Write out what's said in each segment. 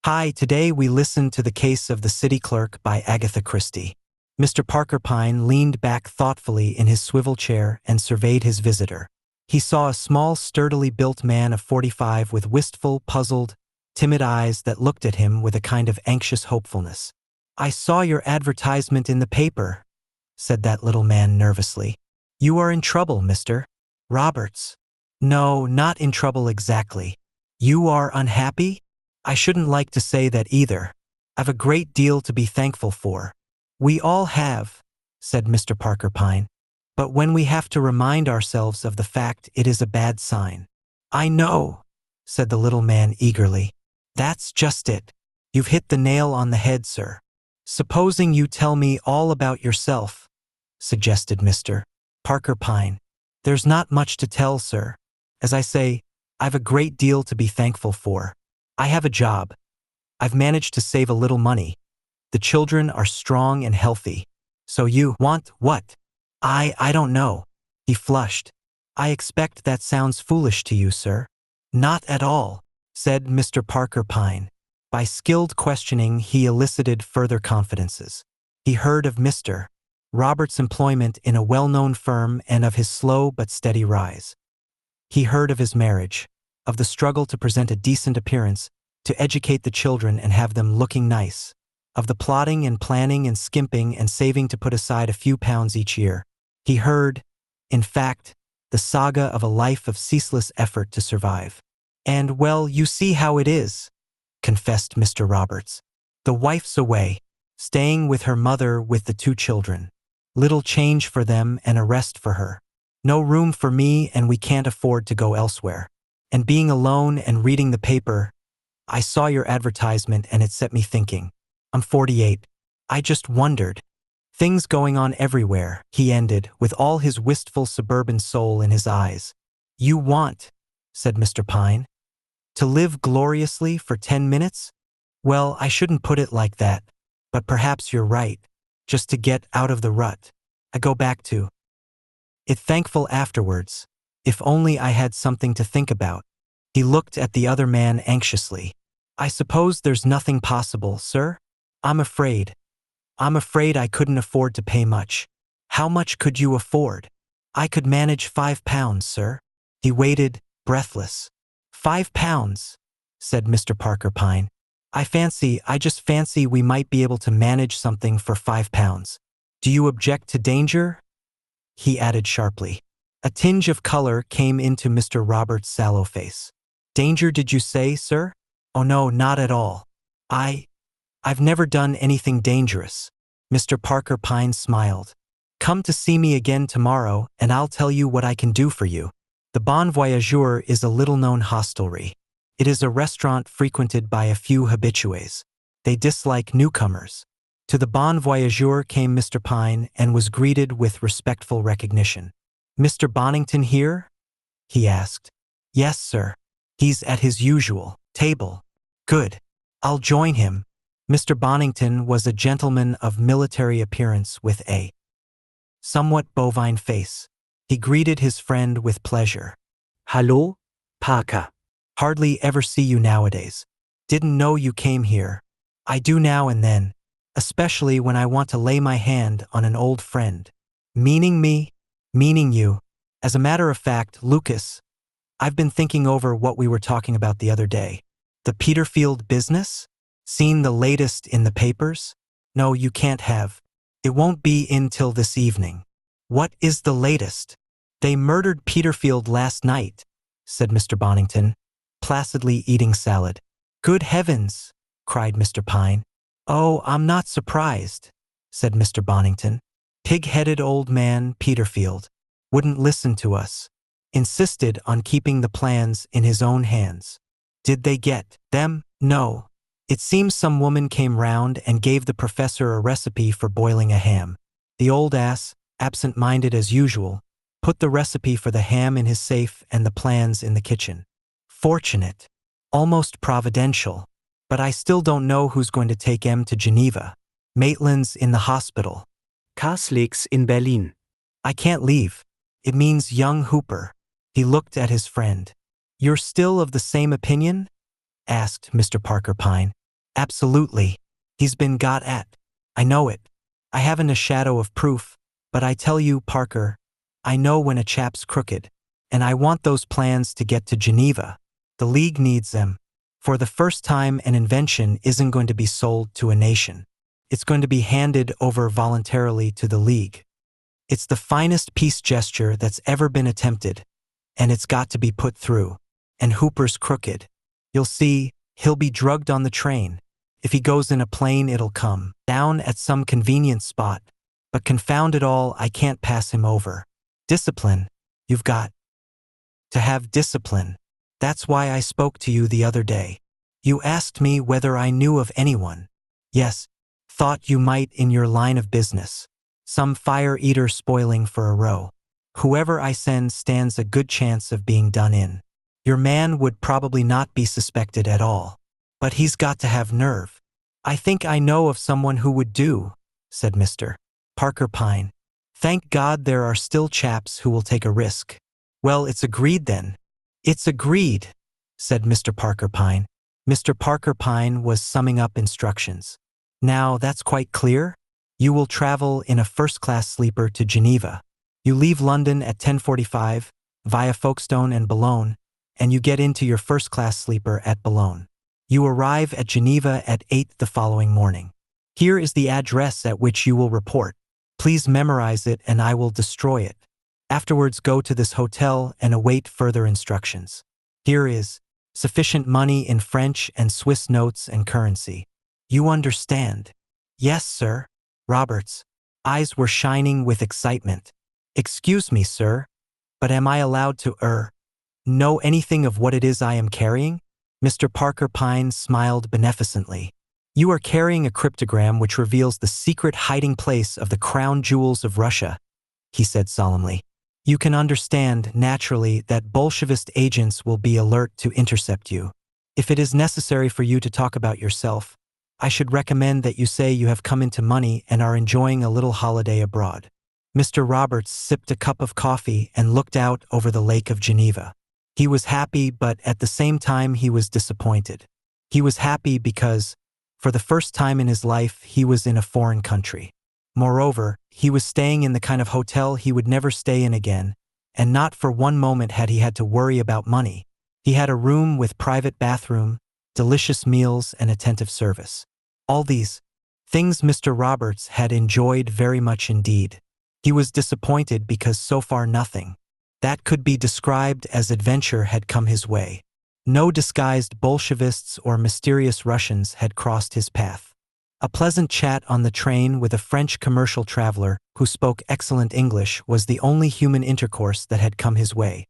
Hi, today we listened to The Case of the City Clerk by Agatha Christie. Mr. Parker Pyne leaned back thoughtfully in his swivel chair and surveyed his visitor. He saw a small, sturdily built man of 45 with wistful, puzzled, timid eyes that looked at him with a kind of anxious hopefulness. "I saw your advertisement in the paper," said that little man nervously. "You are in trouble, Mr. Roberts." "No, not in trouble exactly." "You are unhappy?" "I shouldn't like to say that either. I've a great deal to be thankful for." "We all have," said Mr. Parker Pyne. "But when we have to remind ourselves of the fact, it is a bad sign." "I know," said the little man eagerly. "That's just it. You've hit the nail on the head, sir." "Supposing you tell me all about yourself," suggested Mr. Parker Pyne. "There's not much to tell, sir. As I say, I've a great deal to be thankful for. I have a job. I've managed to save a little money. The children are strong and healthy. So you want what?" I don't know." He flushed. "I expect that sounds foolish to you, sir." "Not at all," said Mr. Parker Pyne. By skilled questioning, he elicited further confidences. He heard of Mr. Roberts' employment in a well-known firm and of his slow but steady rise. He heard of his marriage, of the struggle to present a decent appearance, to educate the children and have them looking nice, of the plotting and planning and skimping and saving to put aside a few pounds each year. He heard, in fact, the saga of a life of ceaseless effort to survive. "And, well, you see how it is," confessed Mr. Roberts. "The wife's away, staying with her mother with the 2 children. Little change for them and a rest for her. No room for me, and we can't afford to go elsewhere. And being alone and reading the paper, I saw your advertisement and it set me thinking. I'm 48. I just wondered. Things going on everywhere," he ended, with all his wistful suburban soul in his eyes. "You want," said Mr. Pyne, "to live gloriously for 10 minutes? Well, I shouldn't put it like that, but perhaps you're right. Just to get out of the rut. I go back to it thankful afterwards. If only I had something to think about." He looked at the other man anxiously. "I suppose there's nothing possible, sir?" I'm afraid I couldn't afford to pay much." "How much could you afford?" "I could manage £5, sir." He waited, breathless. £5, said Mr. Parker Pyne. I just fancy we might be able to manage something for £5. Do you object to danger?" he added sharply. A tinge of color came into Mr. Roberts' sallow face. "Danger, did you say, sir?" "Oh no, not at all. I've never done anything dangerous." Mr. Parker Pyne smiled. "Come to see me again tomorrow and I'll tell you what I can do for you." The Bon Voyageur is a little-known hostelry. It is a restaurant frequented by a few habitués. They dislike newcomers. To the Bon Voyageur came Mr. Pyne and was greeted with respectful recognition. "Mr. Bonington here?" he asked. "Yes, sir. He's at his usual table." "Good. I'll join him." Mr. Bonington was a gentleman of military appearance with a somewhat bovine face. He greeted his friend with pleasure. "Hallo, Parker. Hardly ever see you nowadays. Didn't know you came here. I do now and then, especially when I want to lay my hand on an old friend." "Meaning me?" "Meaning you. As a matter of fact, Lucas, I've been thinking over what we were talking about the other day. The Peterfield business? Seen the latest in the papers?" "No, you can't have. It won't be in till this evening." "What is the latest?" "They murdered Peterfield last night," said Mr. Bonington, placidly eating salad. "Good heavens!" cried Mr. Pyne. "Oh, I'm not surprised," said Mr. Bonington. "Pig-headed old man Peterfield. Wouldn't listen to us. Insisted on keeping the plans in his own hands." "Did they get them?" "No. It seems some woman came round and gave the professor a recipe for boiling a ham. The old ass, absent-minded as usual, put the recipe for the ham in his safe and the plans in the kitchen. Fortunate. Almost providential. But I still don't know who's going to take em to Geneva. Maitland's in the hospital. Kaslik's in Berlin. I can't leave. It means young Hooper." He looked at his friend. "You're still of the same opinion?" asked Mr. Parker Pyne. Absolutely. He's been got at. I know it. I haven't a shadow of proof, but I tell you, Parker, I know when a chap's crooked, and I want those plans to get to Geneva. The League needs them. For the first time, an invention isn't going to be sold to a nation. It's going to be handed over voluntarily to the League. It's the finest peace gesture that's ever been attempted, and it's got to be put through. And Hooper's crooked. You'll see, he'll be drugged on the train. If he goes in a plane, it'll come down at some convenient spot. But confound it all, I can't pass him over. Discipline. You've got to have discipline. That's why I spoke to you the other day. You asked me whether I knew of anyone. Yes, thought you might in your line of business. Some fire eater spoiling for a row. Whoever I send stands a good chance of being done in. Your man would probably not be suspected at all. But he's got to have nerve. I think I know of someone who would do, said Mr. Parker Pyne. Thank God there are still chaps who will take a risk. Well, it's agreed then. It's agreed, said Mr. Parker Pyne. Mr. Parker Pyne was summing up instructions. Now that's quite clear. You will travel in a first-class sleeper to Geneva. You leave London at 10:45 via Folkestone and Boulogne, and you get into your first-class sleeper at Boulogne. You arrive at Geneva at 8 the following morning. Here is the address at which you will report. Please memorize it and I will destroy it. Afterwards go to this hotel and await further instructions. Here is sufficient money in French and Swiss notes and currency. You understand? Yes, sir. Robert's eyes were shining with excitement. Excuse me, sir, but am I allowed to know anything of what it is I am carrying? Mr. Parker Pyne smiled beneficently. You are carrying a cryptogram which reveals the secret hiding place of the crown jewels of Russia, he said solemnly. You can understand, naturally, that Bolshevist agents will be alert to intercept you. If it is necessary for you to talk about yourself, I should recommend that you say you have come into money and are enjoying a little holiday abroad. Mr. Roberts sipped a cup of coffee and looked out over the Lake of Geneva. He was happy, but at the same time he was disappointed. He was happy because, for the first time in his life, he was in a foreign country. Moreover, he was staying in the kind of hotel he would never stay in again, and not for one moment had he had to worry about money. He had a room with private bathroom, delicious meals, and attentive service. All these things Mr. Roberts had enjoyed very much indeed. He was disappointed because so far nothing that could be described as adventure had come his way. No disguised Bolshevists or mysterious Russians had crossed his path. A pleasant chat on the train with a French commercial traveler who spoke excellent English was the only human intercourse that had come his way.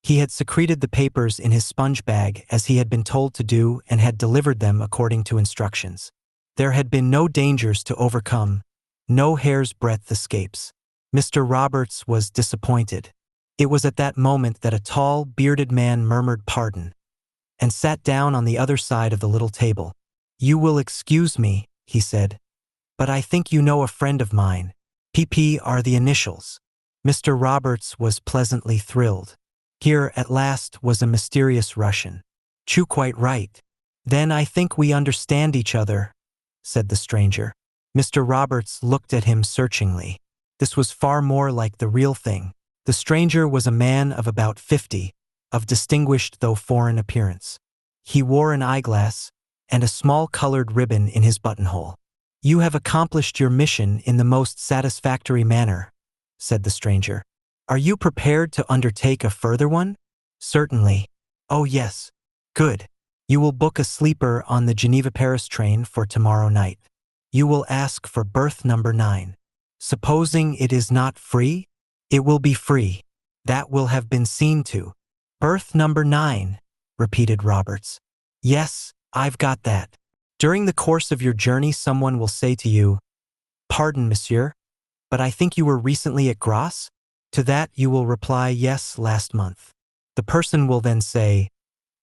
He had secreted the papers in his sponge bag as he had been told to do and had delivered them according to instructions. There had been no dangers to overcome, no hair's breadth escapes. Mr. Roberts was disappointed. It was at that moment that a tall, bearded man murmured pardon and sat down on the other side of the little table. You will excuse me, he said, but I think you know a friend of mine. PP are the initials. Mr. Roberts was pleasantly thrilled. Here, at last, was a mysterious Russian. Chew quite right. Then I think we understand each other, said the stranger. Mr. Roberts looked at him searchingly. This was far more like the real thing. The stranger was a man of about 50, of distinguished though foreign appearance. He wore an eyeglass and a small colored ribbon in his buttonhole. You have accomplished your mission in the most satisfactory manner, said the stranger. Are you prepared to undertake a further one? Certainly. Oh yes. Good. You will book a sleeper on the Geneva-Paris train for tomorrow night. You will ask for berth number 9. Supposing it is not free? It will be free. That will have been seen to. Berth number 9, repeated Roberts. Yes, I've got that. During the course of your journey, someone will say to you, Pardon, monsieur, but I think you were recently at Grasse? To that you will reply, yes, last month. The person will then say,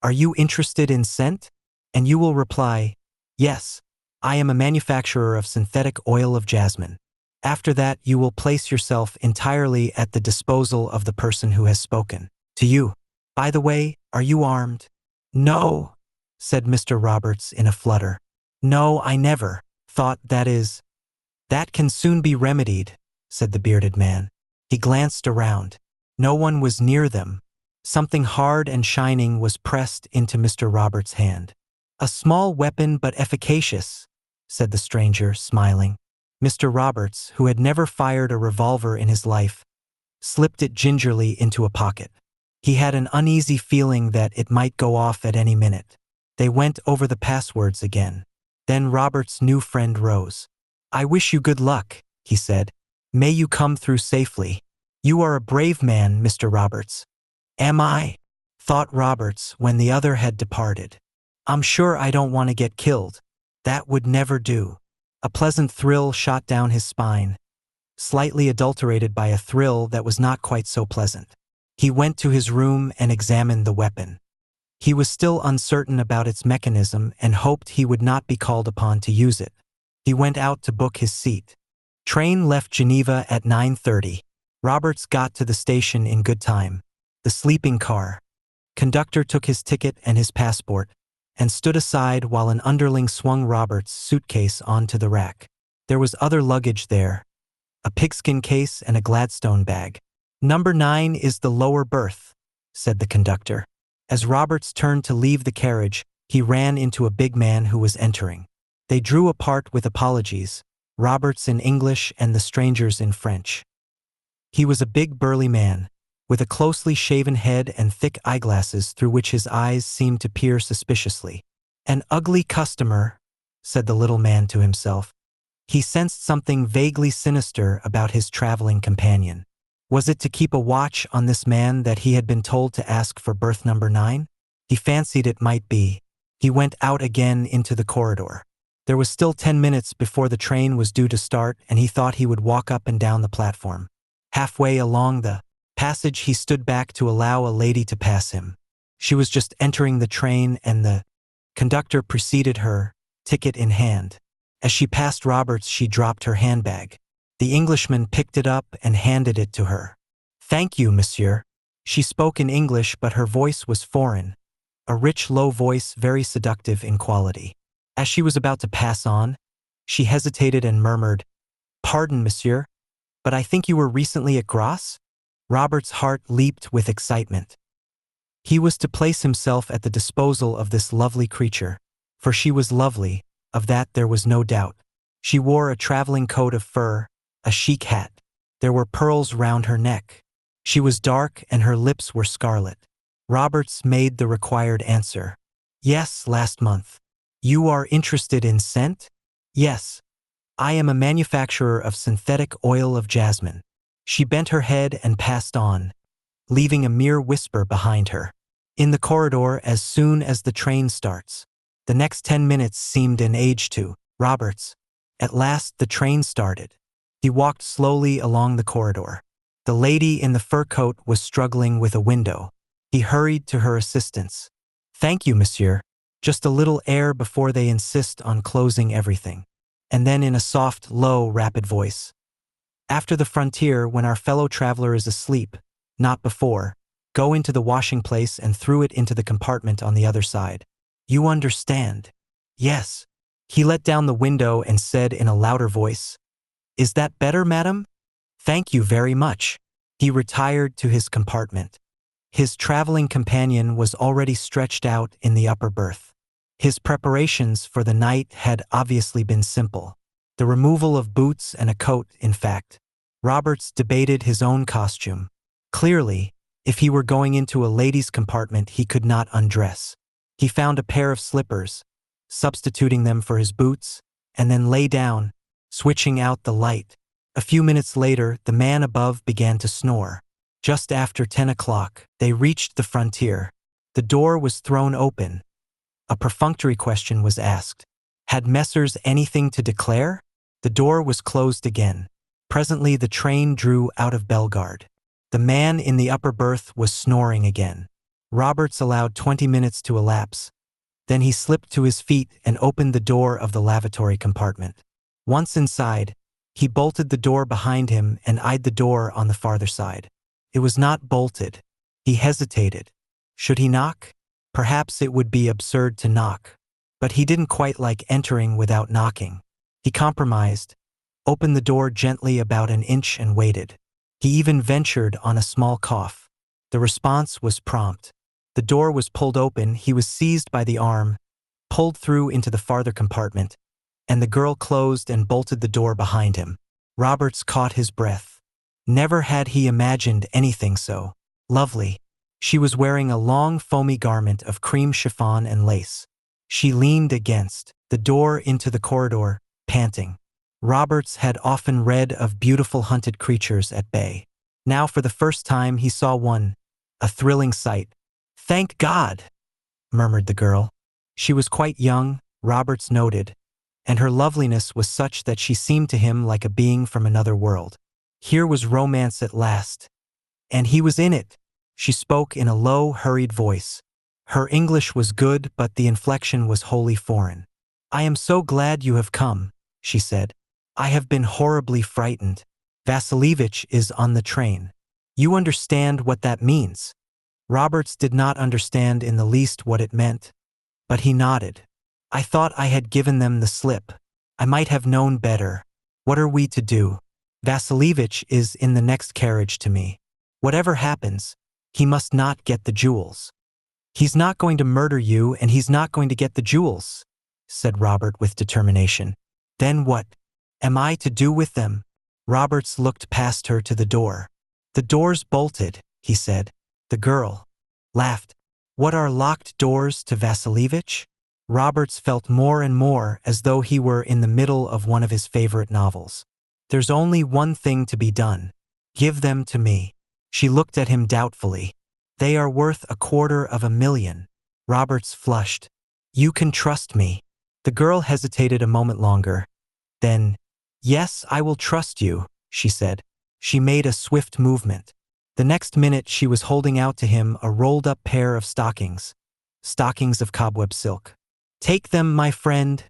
Are you interested in scent? And you will reply, Yes, I am a manufacturer of synthetic oil of jasmine. After that, you will place yourself entirely at the disposal of the person who has spoken to you. By the way, are you armed? No, said Mr. Roberts in a flutter. No, I never thought, that can soon be remedied, said the bearded man. He glanced around. No one was near them. Something hard and shining was pressed into Mr. Roberts' hand. A small weapon but efficacious, said the stranger, smiling. Mr. Roberts, who had never fired a revolver in his life, slipped it gingerly into a pocket. He had an uneasy feeling that it might go off at any minute. They went over the passwords again. Then Robert's new friend rose. I wish you good luck, he said. May you come through safely. You are a brave man, Mr. Roberts. Am I? Thought Roberts when the other had departed. I'm sure I don't want to get killed. That would never do. A pleasant thrill shot down his spine, slightly adulterated by a thrill that was not quite so pleasant. He went to his room and examined the weapon. He was still uncertain about its mechanism and hoped he would not be called upon to use it. He went out to book his seat. Train left Geneva at 9:30. Roberts got to the station in good time. The sleeping car. Conductor took his ticket and his passport and stood aside while an underling swung Roberts' suitcase onto the rack. There was other luggage there, a pigskin case and a Gladstone bag. Number 9 is the lower berth, said the conductor. As Roberts turned to leave the carriage, he ran into a big man who was entering. They drew apart with apologies, Roberts in English and the strangers in French. He was a big burly man, with a closely shaven head and thick eyeglasses through which his eyes seemed to peer suspiciously. An ugly customer, said the little man to himself. He sensed something vaguely sinister about his traveling companion. Was it to keep a watch on this man that he had been told to ask for berth number 9? He fancied it might be. He went out again into the corridor. There was still 10 minutes before the train was due to start, and he thought he would walk up and down the platform. Halfway along the passage, he stood back to allow a lady to pass him. She was just entering the train and the conductor preceded her, ticket in hand. As she passed Roberts, she dropped her handbag. The Englishman picked it up and handed it to her. Thank you, monsieur. She spoke in English, but her voice was foreign, a rich, low voice very seductive in quality. As she was about to pass on, she hesitated and murmured, Pardon, monsieur, but I think you were recently at Grasse? Robert's heart leaped with excitement. He was to place himself at the disposal of this lovely creature, for she was lovely, of that there was no doubt. She wore a traveling coat of fur, a chic hat. There were pearls round her neck. She was dark and her lips were scarlet. Roberts made the required answer. Yes, last month. You are interested in scent? Yes. I am a manufacturer of synthetic oil of jasmine. She bent her head and passed on, leaving a mere whisper behind her. In the corridor, as soon as the train starts. The next 10 minutes seemed an age to Roberts. At last the train started. He walked slowly along the corridor. The lady in the fur coat was struggling with a window. He hurried to her assistance. Thank you, monsieur. Just a little air before they insist on closing everything. And then in a soft, low, rapid voice. After the frontier, when our fellow traveler is asleep, not before, go into the washing place and throw it into the compartment on the other side. You understand? Yes. He let down the window and said in a louder voice, Is that better, madam? Thank you very much. He retired to his compartment. His traveling companion was already stretched out in the upper berth. His preparations for the night had obviously been simple. The removal of boots and a coat, in fact. Roberts debated his own costume. Clearly, if he were going into a ladies' compartment, he could not undress. He found a pair of slippers, substituting them for his boots, and then lay down, switching out the light. A few minutes later, the man above began to snore. Just after 10 o'clock, they reached the frontier. The door was thrown open. A perfunctory question was asked. Had Messrs anything to declare? The door was closed again. Presently the train drew out of Bellegarde. The man in the upper berth was snoring again. Roberts allowed 20 minutes to elapse. Then he slipped to his feet and opened the door of the lavatory compartment. Once inside, he bolted the door behind him and eyed the door on the farther side. It was not bolted. He hesitated. Should he knock? Perhaps it would be absurd to knock. but he didn't quite like entering without knocking. He compromised, opened the door gently about an inch and waited. He even ventured on a small cough. The response was prompt. The door was pulled open, he was seized by the arm, pulled through into the farther compartment, and the girl closed and bolted the door behind him. Roberts caught his breath. Never had he imagined anything so lovely. She was wearing a long foamy garment of cream chiffon and lace. She leaned against the door into the corridor, panting. Roberts had often read of beautiful hunted creatures at bay. Now for the first time he saw one, a thrilling sight. "Thank God," murmured the girl. She was quite young, Roberts noted, and her loveliness was such that she seemed to him like a being from another world. Here was romance at last. And he was in it. She spoke in a low, hurried voice. Her English was good, but the inflection was wholly foreign. "I am so glad you have come," she said. "I have been horribly frightened. Vasilievich is on the train. You understand what that means?" Roberts did not understand in the least what it meant, but he nodded. "I thought I had given them the slip. I might have known better. What are we to do? Vasilievich is in the next carriage to me. Whatever happens, he must not get the jewels." "He's not going to murder you, and he's not going to get the jewels," said Robert with determination. "Then what am I to do with them?" Roberts looked past her to the door. "The door's bolted," he said. The girl laughed. "What are locked doors to Vasilievich?" Roberts felt more and more as though he were in the middle of one of his favorite novels. "There's only one thing to be done. Give them to me." She looked at him doubtfully. "They are worth $250,000. Roberts flushed. "You can trust me." The girl hesitated a moment longer. Then, "Yes, I will trust you," she said. She made a swift movement. The next minute she was holding out to him a rolled-up pair of stockings of cobweb silk. "Take them, my friend,"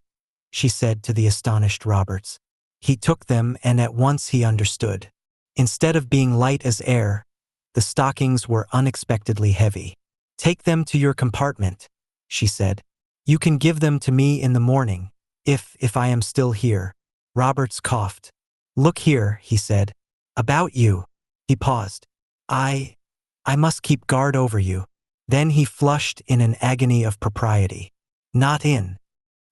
she said to the astonished Roberts. He took them, and at once he understood. Instead of being light as air, the stockings were unexpectedly heavy. "Take them to your compartment," she said. "You can give them to me in the morning, if I am still here." Roberts coughed. "Look here," he said. "About you." He paused. I must keep guard over you." Then he flushed in an agony of propriety. "Not in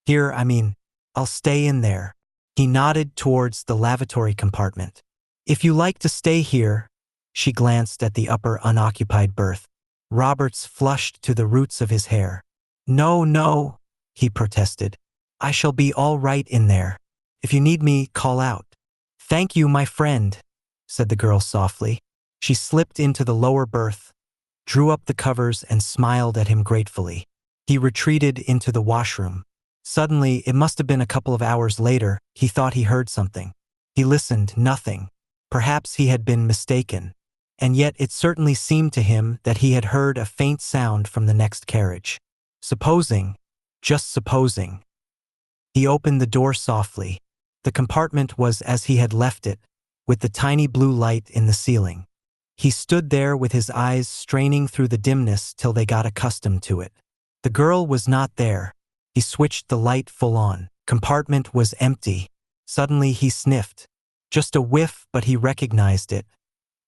here, I mean. I'll stay in there." He nodded towards the lavatory compartment. "If you like to stay here." She glanced at the upper unoccupied berth. Roberts flushed to the roots of his hair. "No, no," he protested. "I shall be all right in there. If you need me, call out." "Thank you, my friend," said the girl softly. She slipped into the lower berth, drew up the covers, and smiled at him gratefully. He retreated into the washroom. Suddenly, it must have been a couple of hours later, he thought he heard something. He listened, nothing. Perhaps he had been mistaken. And yet it certainly seemed to him that he had heard a faint sound from the next carriage. Just supposing. He opened the door softly. The compartment was as he had left it, with the tiny blue light in the ceiling. He stood there with his eyes straining through the dimness till they got accustomed to it. The girl was not there. He switched the light full on. Compartment was empty. Suddenly he sniffed. Just a whiff, but he recognized it.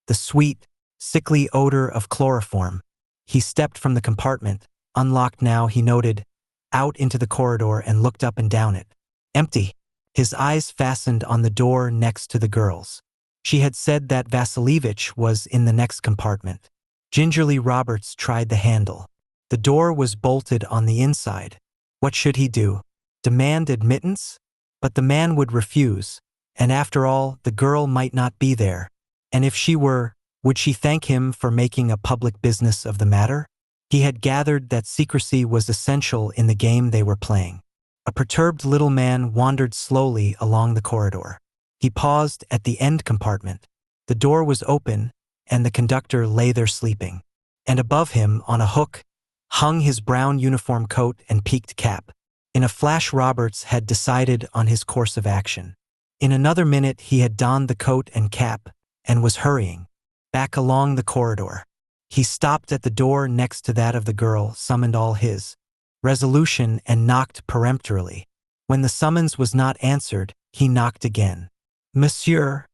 The sweet, sickly odor of chloroform. He stepped from the compartment, unlocked now, he noted, out into the corridor and looked up and down it. Empty. His eyes fastened on the door next to the girl's. She had said that Vasilievich was in the next compartment. Gingerly Roberts tried the handle. The door was bolted on the inside. What should he do? Demand admittance? But the man would refuse, and after all, the girl might not be there. And if she were, would she thank him for making a public business of the matter? He had gathered that secrecy was essential in the game they were playing. A perturbed little man wandered slowly along the corridor. He paused at the end compartment. The door was open, and the conductor lay there sleeping. And above him, on a hook, hung his brown uniform coat and peaked cap. In a flash Roberts had decided on his course of action. In another minute he had donned the coat and cap, and was hurrying back along the corridor. He stopped at the door next to that of the girl, summoned all his resolution and knocked peremptorily. When the summons was not answered, he knocked again. "Monsieur,"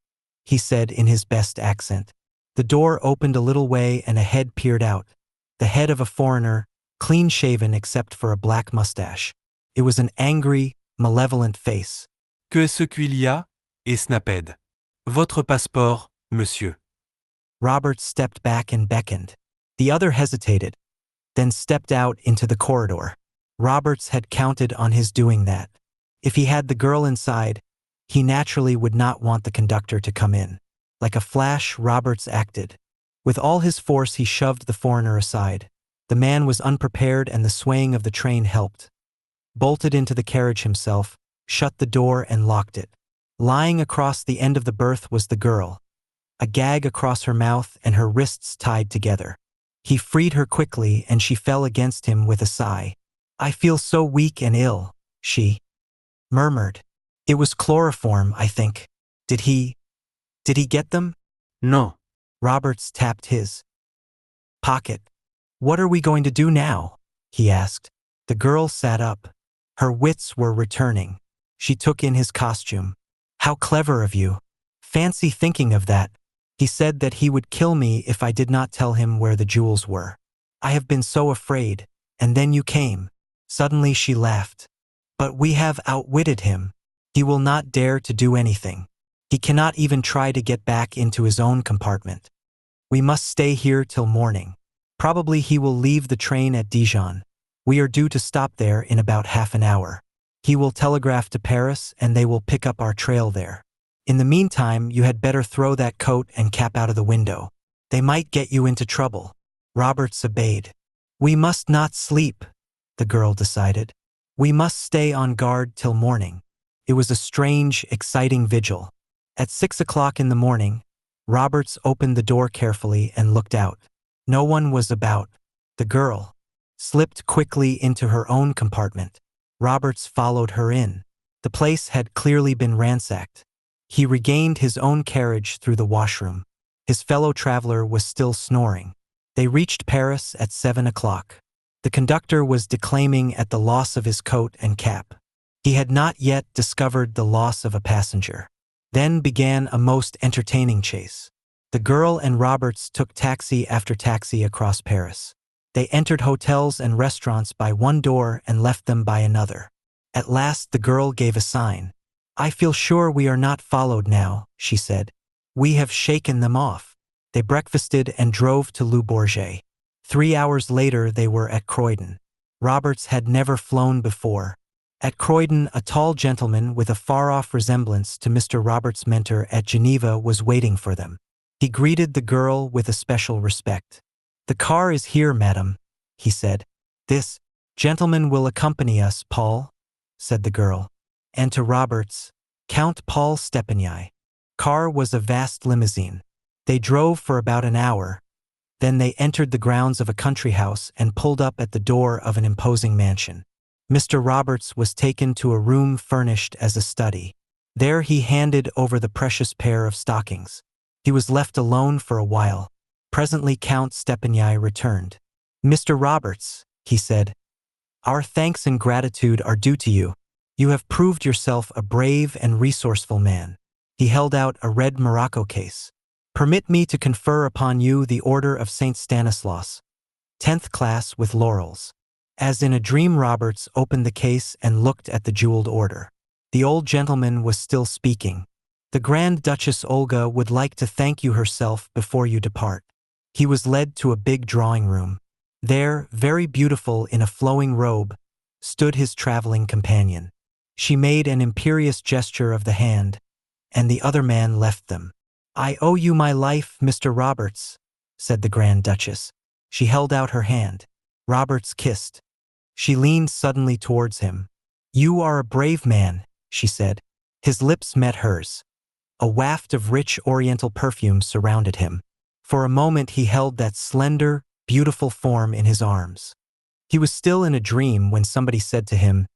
he said in his best accent. The door opened a little way and a head peered out. The head of a foreigner, clean-shaven except for a black mustache. It was an angry, malevolent face. Que ce qu'il y a, et snapped. Votre passeport, monsieur. Roberts stepped back and beckoned. The other hesitated, then stepped out into the corridor. Roberts had counted on his doing that. If he had the girl inside, he naturally would not want the conductor to come in. Like a flash, Roberts acted. With all his force, he shoved the foreigner aside. The man was unprepared and the swaying of the train helped. Bolted into the carriage himself, shut the door and locked it. Lying across the end of the berth was the girl, a gag across her mouth and her wrists tied together. He freed her quickly and she fell against him with a sigh. "I feel so weak and ill," she murmured. "It was chloroform, I think. Did he get them?" Non. Roberts tapped his pocket. "What are we going to do now?" he asked. The girl sat up. Her wits were returning. She took in his costume. "How clever of you. Fancy thinking of that. He said that he would kill me if I did not tell him where the jewels were. I have been so afraid, and then you came." Suddenly she laughed. "But we have outwitted him. He will not dare to do anything. He cannot even try to get back into his own compartment. We must stay here till morning. Probably he will leave the train at Dijon. We are due to stop there in about half an hour. He will telegraph to Paris and they will pick up our trail there. In the meantime, you had better throw that coat and cap out of the window. They might get you into trouble." Roberts obeyed. "We must not sleep," the girl decided. "We must stay on guard till morning." It was a strange, exciting vigil. At 6 o'clock in the morning, Roberts opened the door carefully and looked out. No one was about. The girl slipped quickly into her own compartment. Roberts followed her in. The place had clearly been ransacked. He regained his own carriage through the washroom. His fellow traveler was still snoring. They reached Paris at 7 o'clock. The conductor was declaiming at the loss of his coat and cap. He had not yet discovered the loss of a passenger. Then began a most entertaining chase. The girl and Roberts took taxi after taxi across Paris. They entered hotels and restaurants by one door and left them by another. At last the girl gave a sign. "I feel sure we are not followed now," she said. "We have shaken them off." They breakfasted and drove to Le Bourget. 3 hours later they were at Croydon. Roberts had never flown before. At Croydon, a tall gentleman with a far-off resemblance to Mr. Roberts' mentor at Geneva was waiting for them. He greeted the girl with especial respect. "The car is here, madam," he said. "This gentleman will accompany us, Paul," said the girl. And to Roberts, "Count Paul Stepanier." Car was a vast limousine. They drove for about an hour. Then they entered the grounds of a country house and pulled up at the door of an imposing mansion. Mr. Roberts was taken to a room furnished as a study. There he handed over the precious pair of stockings. He was left alone for a while. Presently Count Stepanier returned. "Mr. Roberts," he said, "our thanks and gratitude are due to you. You have proved yourself a brave and resourceful man." He held out a red morocco case. "Permit me to confer upon you the Order of St. Stanislaus, 10th class with laurels." As in a dream, Roberts opened the case and looked at the jeweled order. The old gentleman was still speaking. "The Grand Duchess Olga would like to thank you herself before you depart." He was led to a big drawing room. There, very beautiful in a flowing robe, stood his traveling companion. She made an imperious gesture of the hand, and the other man left them. "I owe you my life, Mr. Roberts," said the Grand Duchess. She held out her hand. Roberts kissed. She leaned suddenly towards him. "You are a brave man," she said. His lips met hers. A waft of rich oriental perfume surrounded him. For a moment he held that slender, beautiful form in his arms. He was still in a dream when somebody said to him,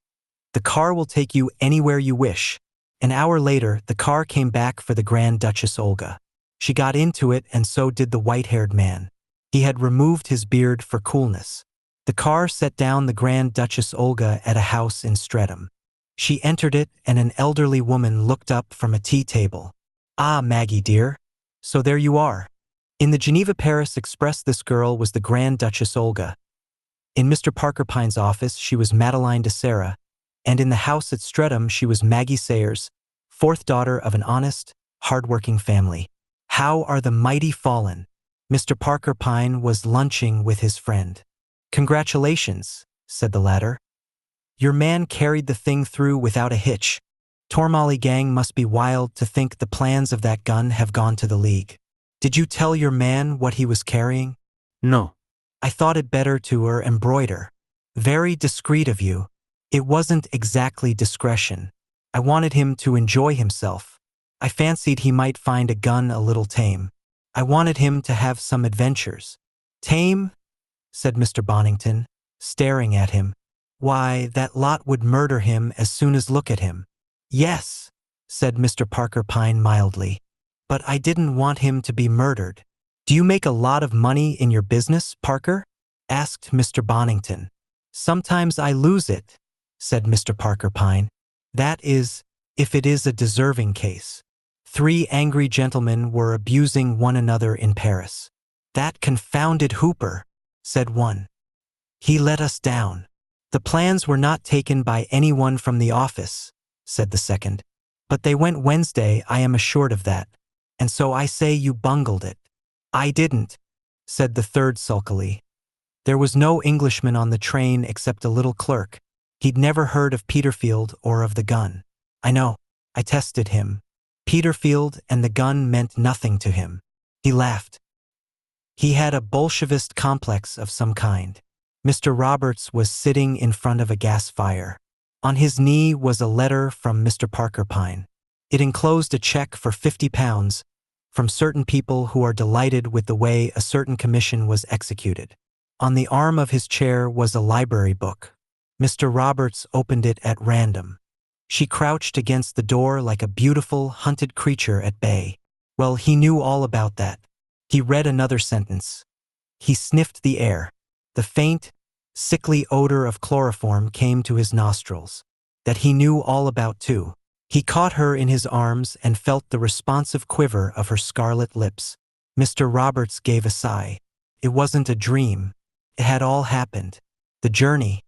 "The car will take you anywhere you wish." An hour later, the car came back for the Grand Duchess Olga. She got into it and so did the white-haired man. He had removed his beard for coolness. The car set down the Grand Duchess Olga at a house in Streatham. She entered it, and an elderly woman looked up from a tea table. "Ah, Maggie dear. So there you are." In the Geneva Paris Express, this girl was the Grand Duchess Olga. In Mr. Parker Pyne's office, she was Madeleine de Serres, and in the house at Streatham, she was Maggie Sayers, fourth daughter of an honest, hard-working family. How are the mighty fallen? Mr. Parker Pyne was lunching with his friend. "Congratulations," said the latter. "Your man carried the thing through without a hitch. Tormally gang must be wild to think the plans of that gun have gone to the League. Did you tell your man what he was carrying?" No. "I thought it better to embroider. Very discreet of you." "It wasn't exactly discretion. I wanted him to enjoy himself. I fancied he might find a gun a little tame. I wanted him to have some adventures." "Tame?" said Mr. Bonington, staring at him. "Why, that lot would murder him as soon as look at him." "Yes," said Mr. Parker Pyne mildly, "but I didn't want him to be murdered." "Do you make a lot of money in your business, Parker?" asked Mr. Bonington. "Sometimes I lose it," said Mr. Parker Pyne. "That is, if it is a deserving case. 3 angry gentlemen were abusing one another in Paris. "That confounded Hooper," said one. "He let us down." "The plans were not taken by anyone from the office," said the second. "But they went Wednesday, I am assured of that. And so I say you bungled it." "I didn't," said the third sulkily. "There was no Englishman on the train except a little clerk. He'd never heard of Peterfield or of the gun. I know. I tested him. Peterfield and the gun meant nothing to him." He laughed. He had a Bolshevist complex of some kind. Mr. Roberts was sitting in front of a gas fire. On his knee was a letter from Mr. Parker Pyne. It enclosed a check for £50 from certain people who are delighted with the way a certain commission was executed. On the arm of his chair was a library book. Mr. Roberts opened it at random. She crouched against the door like a beautiful, hunted creature at bay. Well, he knew all about that. He read another sentence. He sniffed the air. The faint, sickly odor of chloroform came to his nostrils. That he knew all about too. He caught her in his arms and felt the responsive quiver of her scarlet lips. Mr. Roberts gave a sigh. It wasn't a dream. It had all happened. The journey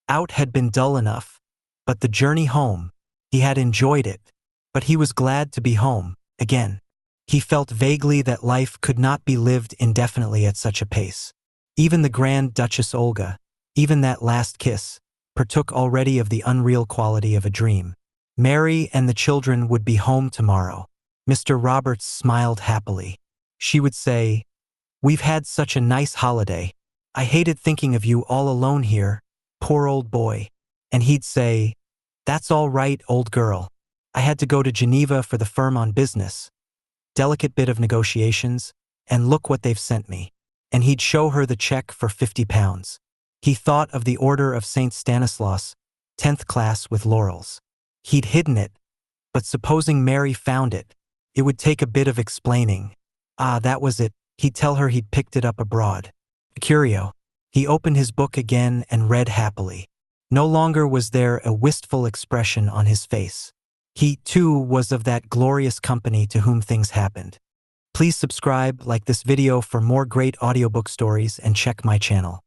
out had been dull enough, but the journey home, he had enjoyed it. But he was glad to be home, again. He felt vaguely that life could not be lived indefinitely at such a pace. Even the Grand Duchess Olga, even that last kiss, partook already of the unreal quality of a dream. Mary and the children would be home tomorrow. Mr. Roberts smiled happily. She would say, "We've had such a nice holiday. I hated thinking of you all alone here, poor old boy." And he'd say, "That's all right, old girl. I had to go to Geneva for the firm on business. Delicate bit of negotiations, and look what they've sent me." And he'd show her the check for £50. He thought of the Order of St. Stanislaus, 10th class with laurels. He'd hidden it, but supposing Mary found it, it would take a bit of explaining. Ah, that was it. He'd tell her he'd picked it up abroad. A curio. He opened his book again and read happily. No longer was there a wistful expression on his face. He, too, was of that glorious company to whom things happened. Please subscribe, like this video for more great audiobook stories, and check my channel.